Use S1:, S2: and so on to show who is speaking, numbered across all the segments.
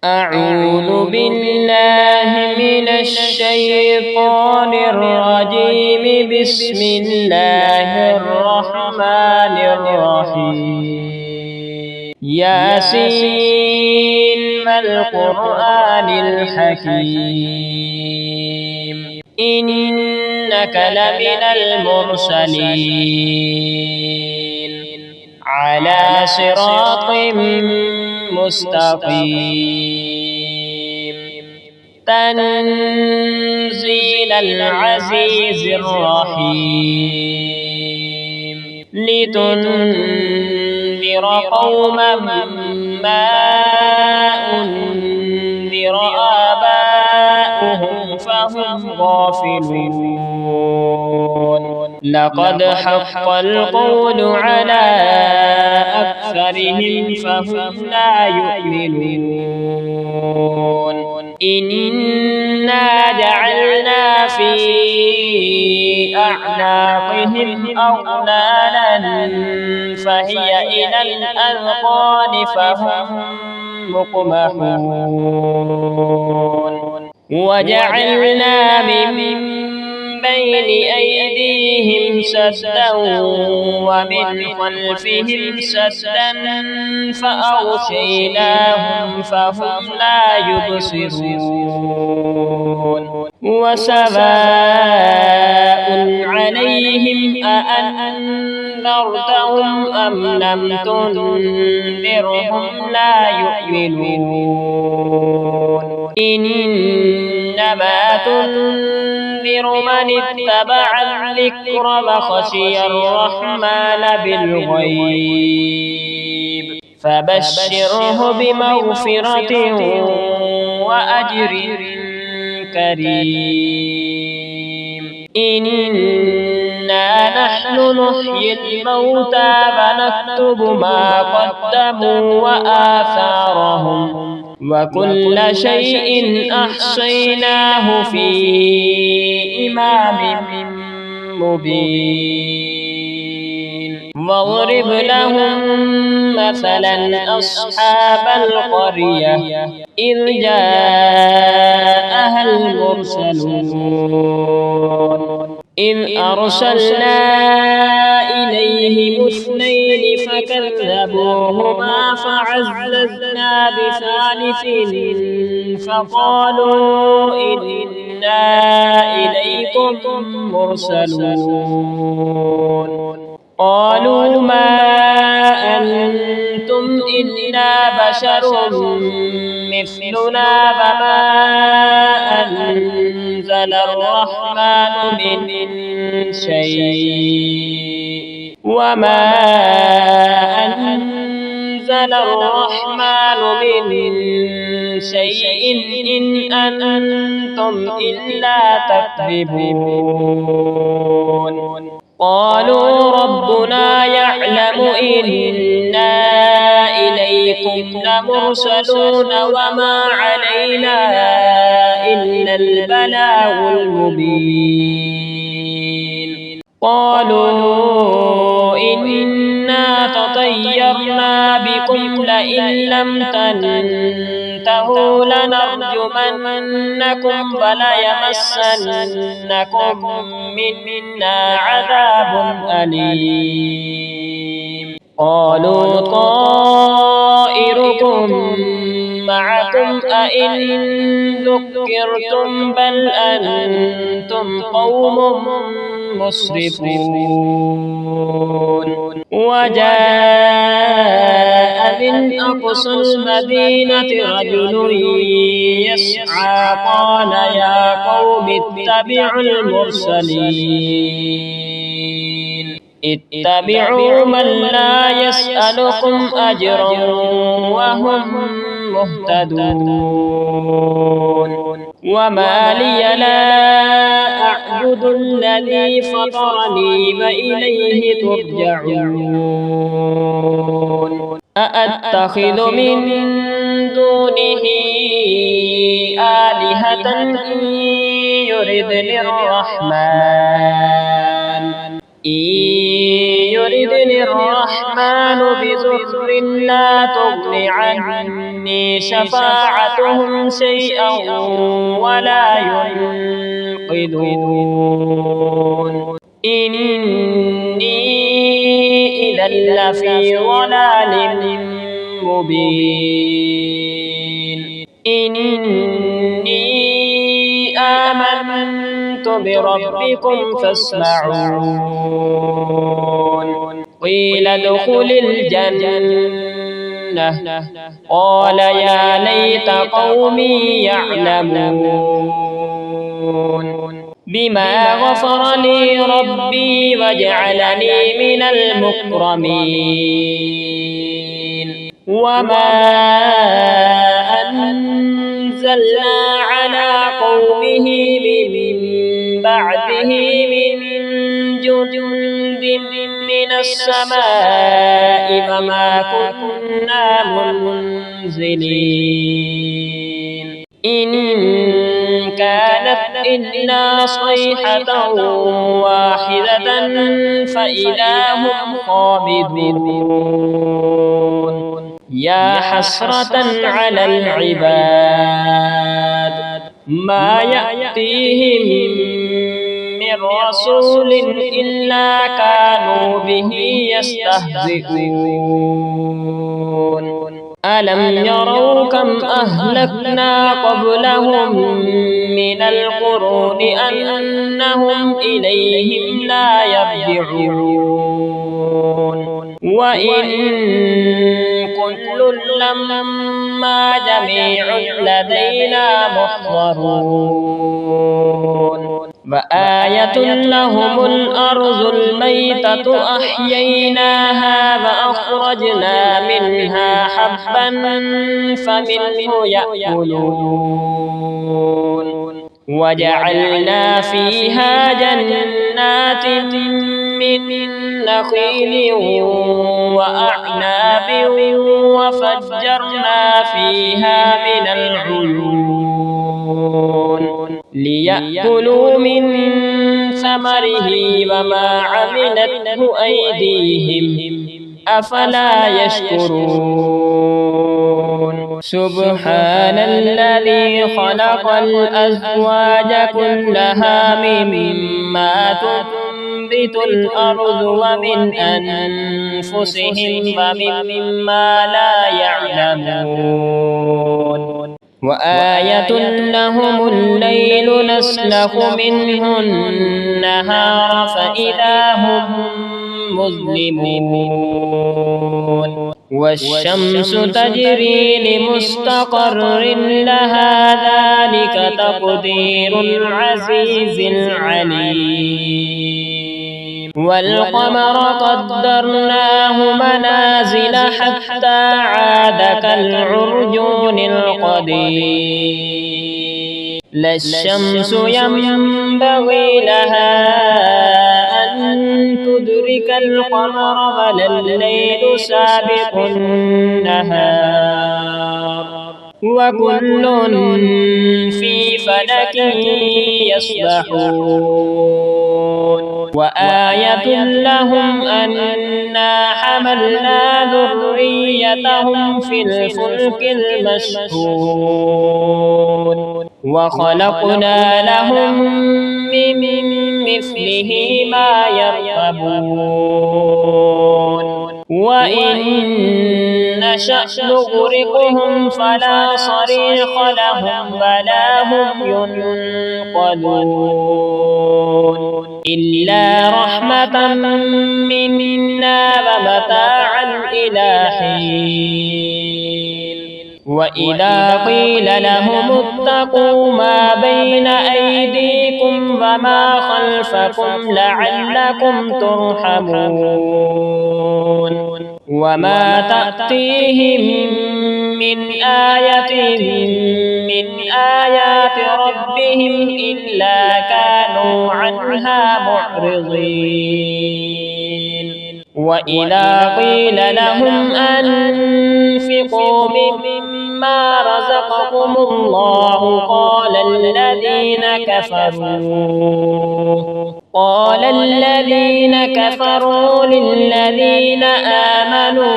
S1: أعوذ بالله من الشيطان الرجيم. بسم الله الرحمن الرحيم. ياسين والقرآن الحكيم، إنك لمن المرسلين على صراط مستقيم. تنزيل العزيز الرحيم، لتنذر قوما ما أنذر آباؤهم فهم غافلون. لقد حق القول على أكثرهم فهم لا يؤمنون. إنا جعلنا في أعناقهم أغلالا فهي إلى الأذقان فهم مقمحون. وجعلنا من بين أيديهم سدا ومن خلفهم سدا فأغشيناهم فهم لا يبصرون. وسواء عليهم أأنذرتهم أم لم تنذرهم لا يؤمنون. إنما تنذر من اتبع الذكر وخشي الرحمن بالغيب فبشره بمغفرة وأجر كريم. إنا نحن نحيي الموتى ونكتب ما قدموا وآثارهم وكل شيء أحصيناه في إمام مبين. واضرب لهم مثلا أصحاب القرية إذ جاءها المرسلون إذ أرسلنا إليهم اثنين فكذبوهما فعززنا بثالث فقالوا إنا إليكم مرسلون. قالوا ما أنتم إلا بشر مثلنا وما أنزل الرحمن من شيء إن أنتم إلا تكذبون. قالوا ربنا يعلم إنا إليكم لمرسلون وما علينا إلا البلاغ المبين. قالوا إنا تطيرنا بكم لئن لم تنتهوا لنرجمنكم وليمسنكم منا عذاب أليم. قالوا طائركم معكم أئن ذكرتم بل أنتم قوم مسرفون. وجاء من أقصى المدينة رجل يسعى قال يا قوم اتبعوا المرسلين اتبعوا من لا يسألكم أجرا وهم مهتدون. وما لي لا أعبد الذي فطرني وإليه ترجعون. أأتخذ من دونه آلهة إن يردني يردني الرحمن بضر لا تغن عني شفاعتهم شيئا ولا ينقذون إني إذا لفي ضلال مبين إني آمنت بربكم فاسمعون قيل ادخل الجنة قال يا ليت قومي يعلمون بما غفر لي ربي وجعلني من المكرمين وما أنزلنا على قومه من بعده من جند من السماء وما كنا منزلين إن كانت إلا صيحة واحدة فإذا هم خامدون يا حسرة على العباد ما يأتيهم من رسول إلا كانوا به يستهزئون ألم يروا كم أهلكنا قبلهم من القرون أنهم إليهم لا يرجعون وإن كل لما جميع لدينا محضرون وآية لهم الأرض الميتة أحييناها وأخرجنا منها حبا فمنه يأكلون وجعلنا فيها جنات من نخيل وأعناب وفجرنا فيها من العيون ليأكلوا من ثمره وما عملته أيديهم أفلا يشكرون سبحان الذي خلق الأزواج كلها مما تنبت الأرض ومن أنفسهم ومما لا يعلمون وآية لهم الليل نسلخ منه النهار فإذا هم مظلمون والشمس تجري لمستقر لها ذلك تقدير العزيز العليم والقمر قدرناه منازل حتى عاد كالعرجون القديم لا الشمس ينبغي لها أن تدرك القمر ولا الليل سابق النهار وكل في فلك يسبحون وآية لهم أنا حملنا ذريتهم في الفلك المشحون وخلقنا لهم من مثله ما يركبون وإن نشأ نغرقهم فلا صريخ لهم ولا هم ينقذون إلا رحمة منا ومتاعا إلى حين وإذا قيل لهم اتقوا ما بين أيديكم وما خلفكم لعلكم ترحمون وما تأتيهم من آية من آيات ربهم إلا كانوا عنها معرضين وإذا قيل لهم أنفقوا مما رزقكم الله قال الذين الذين كفروا قال الذين كفروا للذين آمنوا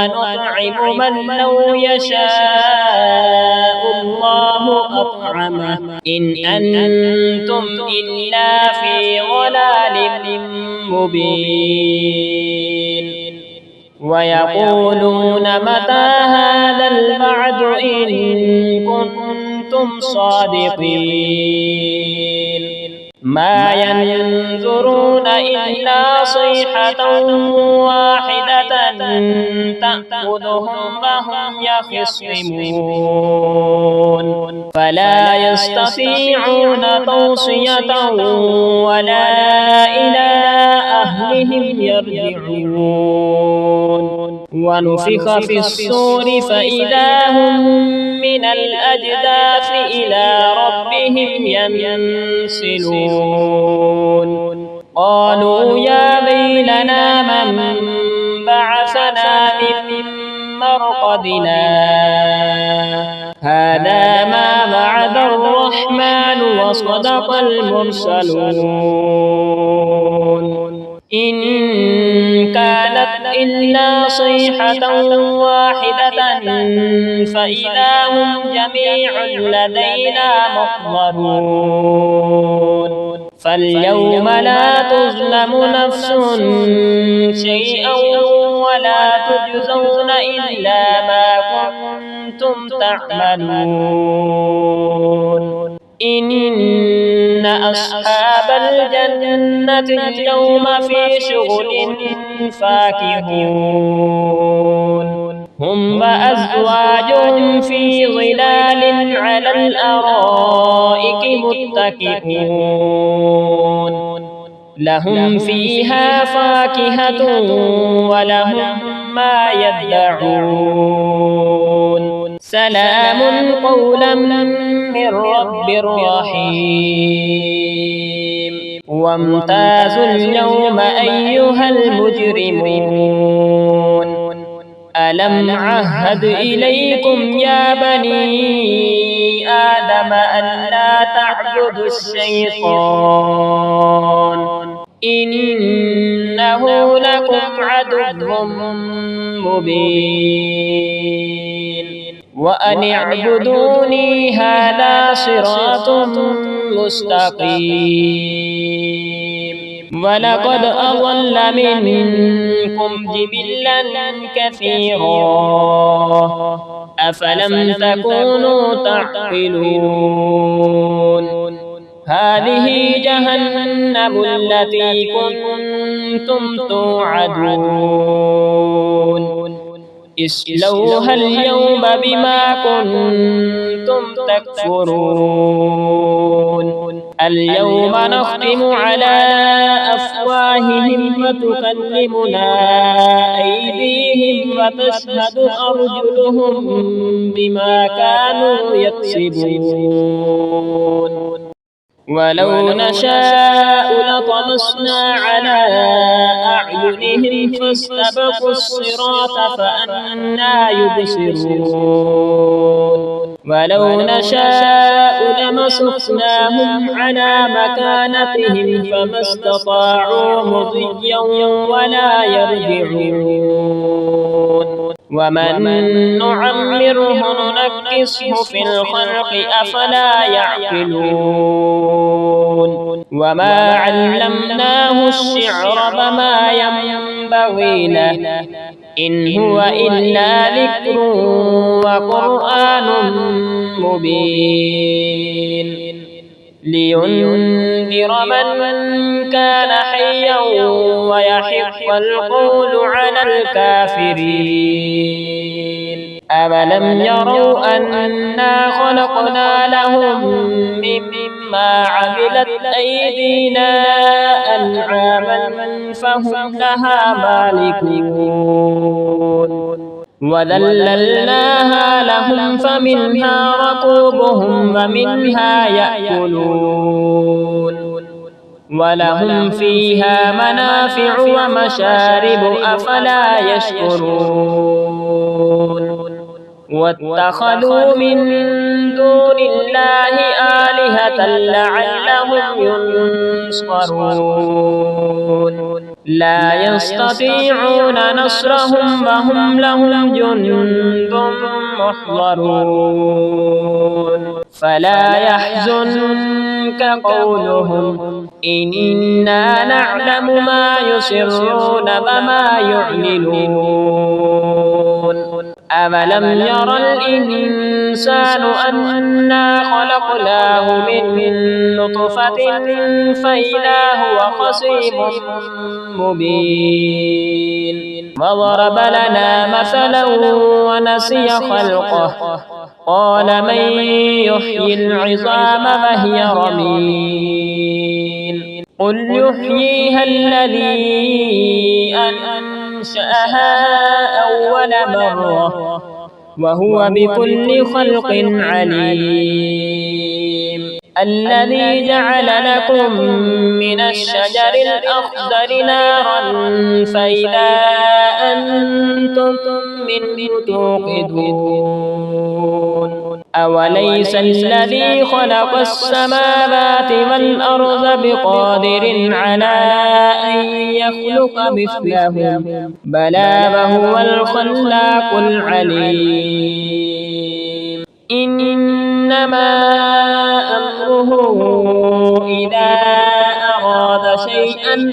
S1: أنطعم من لو يشاء الله أطعمه إن أنتم إلا في ضلال مبين ويقولون متى هذا الوعد إن كنتم صادقين ما ينظرون إلا صيحة واحدة تأخذهم وهم يخصمون فلا يستطيعون توصية ولا إلى أهلهم يرجعون ونفخ في الصور فإذا هم من الأجداث إلى ربهم ينسلون قالوا يا ويلنا من بعثنا من مرقدنا هذا ما وعد الرحمن وصدق المرسلون إن كانت إلا صيحة واحدة فإذا هم جميع لدينا محضرون فاليوم لا تظلم نفس شيئا ولا تجزون إلا ما كنتم تعملون إن أصحاب الجنة اليوم في شغل فاكهون هم وأزواجهم في ظلال على الأرائك متكئون لهم فيها فاكهة ولهم ما يدعون سلام قولا من رب رحيم وامتازوا اليوم أيها المجرمون ألم عهد إليكم يا بني آدم ألا تعبدوا الشيطان إنه لكم عدو مبين وأن اعبدوني هذا صراط مستقيم ولقد أضل منكم جبلا كثيرا أفلم تكونوا تعقلون هذه جهنم التي كنتم توعدون اصلوها اليوم بما كنتم تكفرون اليوم نختم على أفواههم وتكلمنا أيديهم وتشهد أرجلهم بما كانوا يكسبون ولو نشاء لطمسنا على أعينهم فاستبقوا الصراط فأنى يبصرون ولو نشاء لمسخناهم على مكانتهم فما استطاعوا مضيا ولا يرجعون ومن نعمره ننكسه في الخلق أفلا يعقلون وما علمناه الشعر وما ينبغي له إن هو إلا ذكر وقرآن مبين لينذر من كان حيا ويحق القول على الكافرين أولم يروا أنا خلقنا لهم مما عملت أيدينا أنعاما فهم لها مالكون وذللناها لهم فمنها ركوبهم ومنها يأكلون ولهم فيها منافع ومشارب أفلا يشكرون واتخذوا من دون الله آلهة لعلهم ينصرون لا يستطيعون نصرهم وهم لهم جند محضرون فلا يحزنك قولهم إنا نعلم ما يسرون وما يعلنون أولم ير الإنسان أنا خلقناه من نطفة فإذا هو خصيم مبين وضرب لنا مثلا ونسي خلقه قال من يحيي العظام وهي رميم قل يحييها الذي أنشأها أول مرة وهو بكل خلق عليم الذي جعل لكم من الشجر الأخضر نارا فإذا أنتم منه توقدون أوليس الذي خلق السماوات والأرض بقادر على أن يخلق مثلهم بلى وهو الخلاق العليم إنما أمره إذا أراد شيئا أن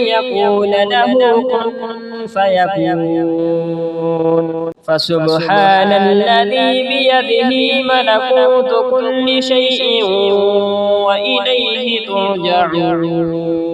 S1: يقول له كن فيكون فسبحان الذي بيده ملكوت كل شيء وإليه ترجعون